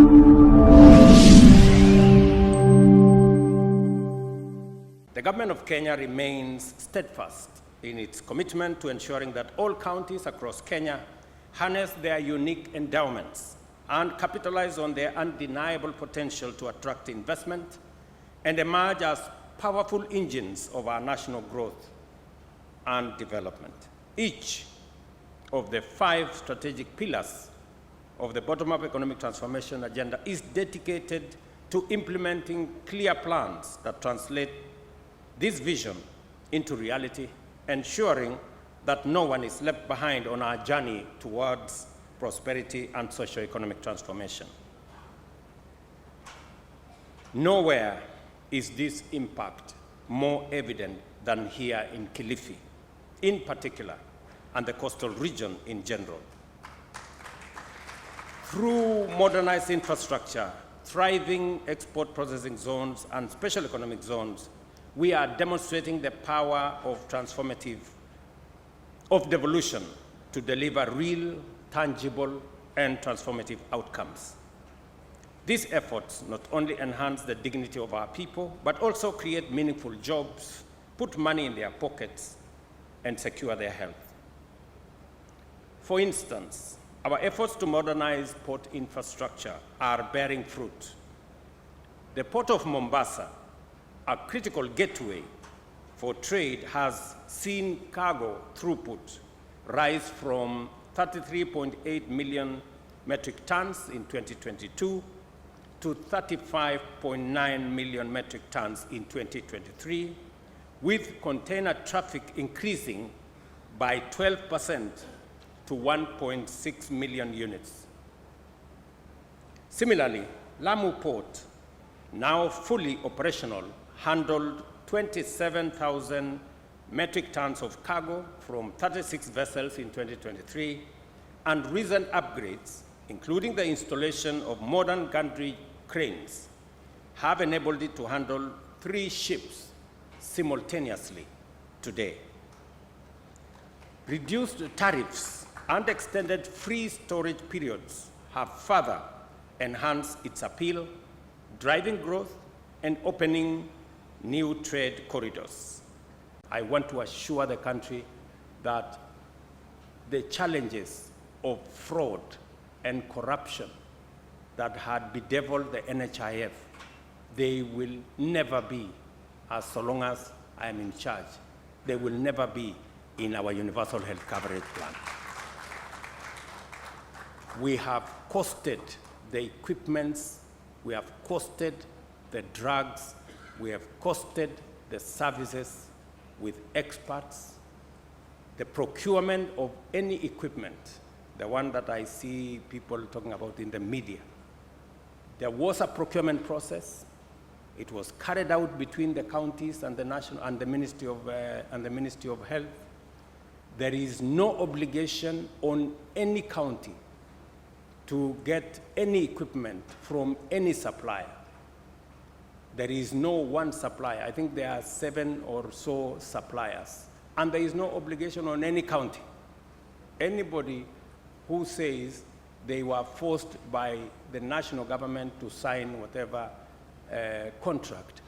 The government of Kenya remains steadfast in its commitment to ensuring that all counties across Kenya harness their unique endowments and capitalize on their undeniable potential to attract investment and emerge as powerful engines of our national growth and development. Each of the 5 strategic pillars of the bottom-up economic transformation agenda is dedicated to implementing clear plans that translate this vision into reality, ensuring that no one is left behind on our journey towards prosperity and socio-economic transformation. Nowhere is this impact more evident than here in Kilifi, in particular, and the coastal region in general. Through modernized infrastructure, thriving export processing zones, and special economic zones, we are demonstrating the power of devolution to deliver real, tangible, and transformative outcomes. These efforts not only enhance the dignity of our people, but also create meaningful jobs, put money in their pockets, and secure their health. For instance, our efforts to modernize port infrastructure are bearing fruit. The Port of Mombasa, a critical gateway for trade, has seen cargo throughput rise from 33.8 million metric tons in 2022 to 35.9 million metric tons in 2023, with container traffic increasing by 12% to 1.6 million units. Similarly, Lamu Port, now fully operational, handled 27,000 metric tons of cargo from 36 vessels in 2023, and recent upgrades, including the installation of modern gantry cranes, have enabled it to handle 3 ships simultaneously today. Reduced tariffs and extended free storage periods have further enhanced its appeal, driving growth and opening new trade corridors. I want to assure the country that the challenges of fraud and corruption that had bedeviled the NHIF, they will never be, as so long as I am in charge, they will never be in our universal health coverage plan. We have costed the equipments, we have costed the drugs, we have costed the services with experts, the procurement of any equipment, the one that I see people talking about in the media. There was a procurement process. It was carried out between the counties and the national and the Ministry of Health. There is no obligation on any county to get any equipment from any supplier. There is no one supplier. I think there are 7 or so suppliers. And there is no obligation on any county. Anybody who says they were forced by the national government to sign whatever contract,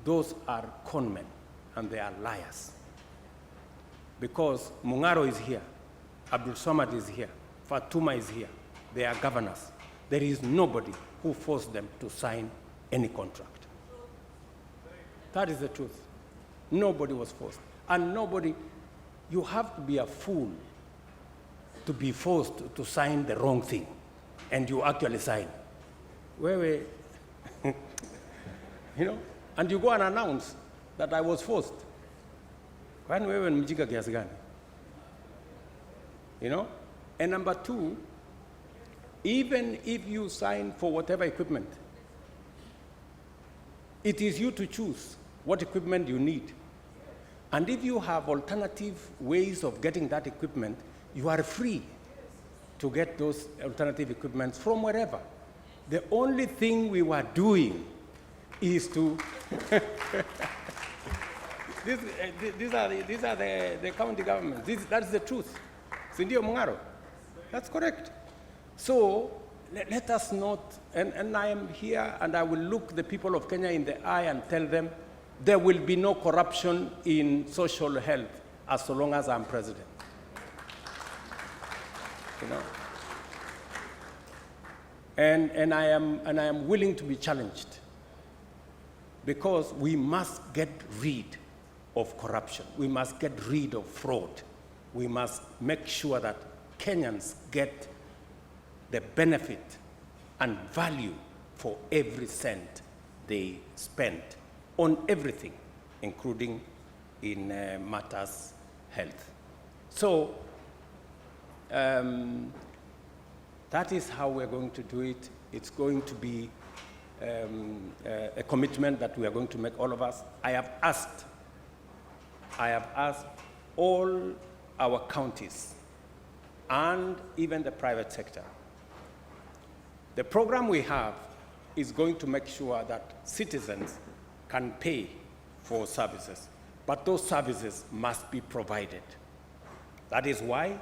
those are conmen and they are liars. Because Mungaro is here, Abdul Samad is here, Fatuma is here, they are governors. There is nobody who forced them to sign any contract. That is the truth. Nobody was forced. And nobody, you have to be a fool to be forced to sign the wrong thing, and you actually sign. Wewe, and you go and announce that I was forced. Kwani wewe ni mjinga kiasi gani? And number 2, even if you sign for whatever equipment, it is you to choose what equipment you need. And if you have alternative ways of getting that equipment, you are free to get those alternative equipments from wherever. The only thing we were doing is to these are the county governments. That's the truth. Sindio Mungaro. That's correct. So let us not, and I am here and I will look the people of Kenya in the eye and tell them there will be no corruption in social health as long as I'm president. You know? And I am willing to be challenged, because we must get rid of corruption. We must get rid of fraud. We must make sure that Kenyans get the benefit and value for every cent they spend on everything, including in matters health. So that is how we're going to do it. It's going to be a commitment that we are going to make, all of us. I have asked all our counties and even the private sector. The program we have is going to make sure that citizens can pay for services, but those services must be provided. That is why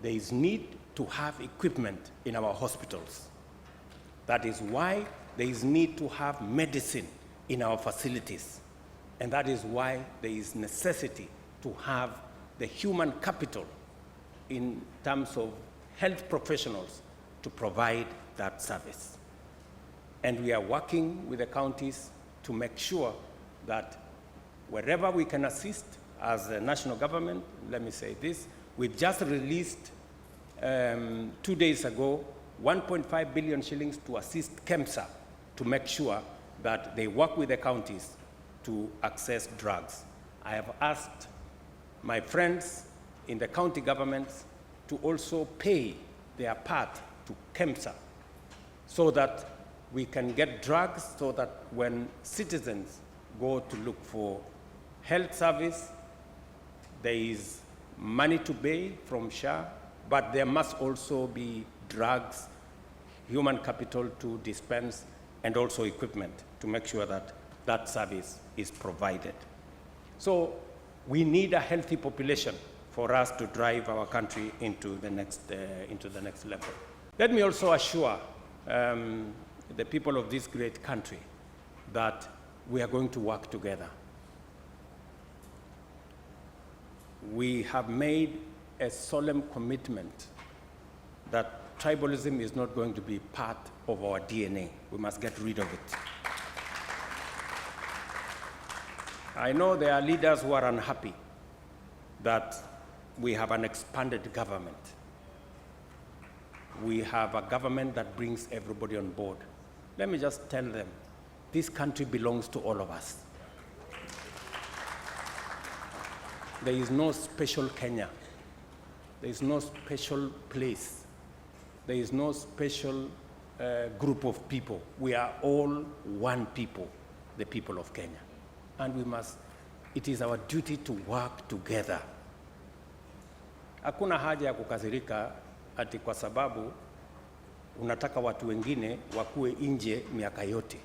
there is need to have equipment in our hospitals. That is why there is need to have medicine in our facilities. And that is why there is necessity to have the human capital in terms of health professionals to provide that service. And we are working with the counties to make sure that wherever we can assist as a national government, let me say this, we've just released 2 days ago 1.5 billion shillings to assist KEMSA to make sure that they work with the counties to access drugs. I have asked my friends in the county governments to also pay their part to KEMSA so that we can get drugs, so that when citizens go to look for health service, there is money to pay from SHA, but there must also be drugs, human capital to dispense, and also equipment to make sure that that service is provided. So we need a healthy population for us to drive our country into the next level. Let me also assure the people of this great country that we are going to work together. We have made a solemn commitment that tribalism is not going to be part of our DNA. We must get rid of it. I know there are leaders who are unhappy that we have an expanded government. We have a government that brings everybody on board. Let me just tell them, this country belongs to all of us. There is no special Kenya. There is no special place. There is no special group of people. We are all one people, the people of Kenya. And we must, it is our duty to work together. Hakuna haja ya kukasirika ati kwa sababu unataka watu wengine wakue nje miaka yote.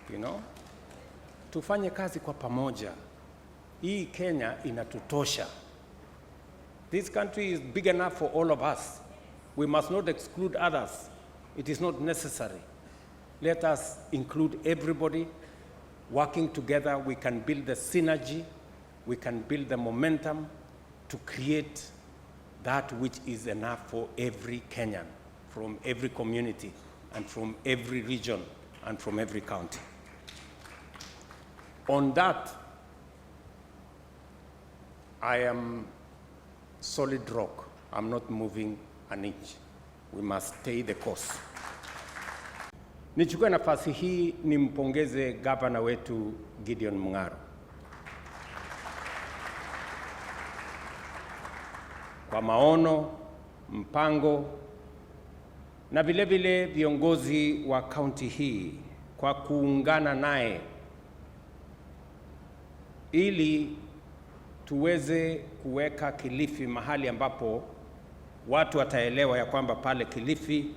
You know? Tufanye kazi kwa pamoja. Hii Kenya inatutosha. This country is big enough for all of us. We must not exclude others. It is not necessary. Let us include everybody. Working together, we can build the synergy, we can build the momentum to create that which is enough for every Kenyan, from every community, and from every region, and from every county. On that, I am solid rock. I'm not moving an inch. We must stay the course. Nichukue nafasi hii nimpongeze gavana wetu Gideon Mung'aro kwa maono, mpango na vile vile viongozi wa kaunti hii kwa kuungana naye ili tuweze kuweka Kilifi mahali ambapo watu wataelewa ya kwamba pale Kilifi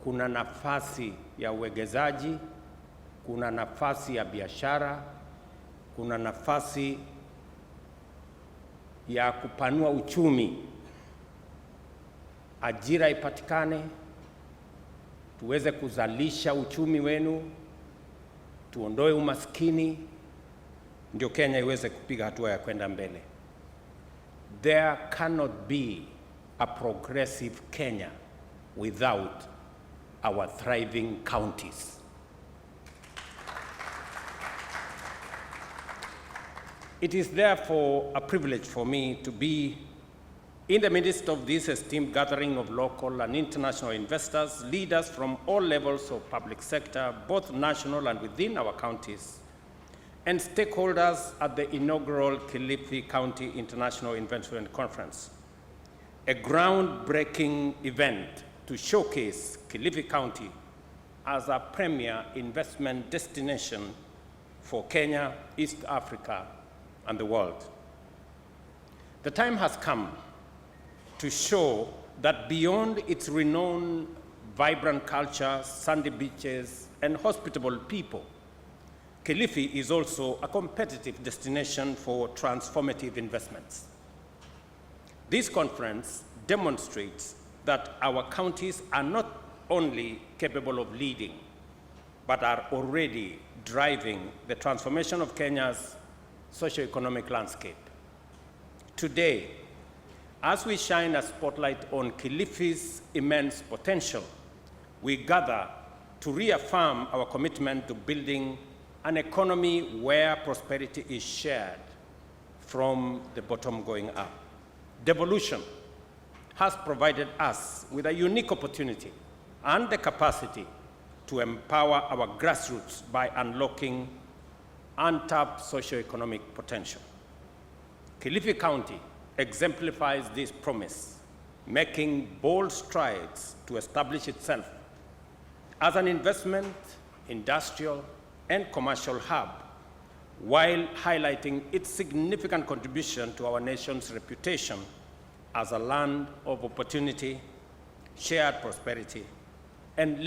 kuna nafasi ya uwekezaji, kuna nafasi ya biashara, kuna nafasi ya kupanua uchumi. ajira ipatikane, tuweze kuzalisha uchumi wenu, tuondoe umaskini, ndio Kenya iweze kupiga hatua ya kwenda mbele. There cannot be a progressive Kenya without our thriving counties. It is therefore a privilege for me to be in the midst of this esteemed gathering of local and international investors, leaders from all levels of public sector, both national and within our counties, and stakeholders at the inaugural Kilifi County International Investment Conference, a groundbreaking event to showcase Kilifi County as a premier investment destination for Kenya, East Africa, and the world. The time has come to show that beyond its renowned, vibrant culture, sandy beaches, and hospitable people, Kilifi is also a competitive destination for transformative investments. This conference demonstrates that our counties are not only capable of leading, but are already driving the transformation of Kenya's socio-economic landscape. Today, as we shine a spotlight on Kilifi's immense potential, we gather to reaffirm our commitment to building an economy where prosperity is shared from the bottom going up. Devolution has provided us with a unique opportunity and the capacity to empower our grassroots by unlocking untapped socioeconomic potential. Kilifi County exemplifies this promise, making bold strides to establish itself as an investment, industrial, and commercial hub, while highlighting its significant contribution to our nation's reputation as a land of opportunity, shared prosperity, and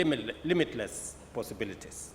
limitless possibilities.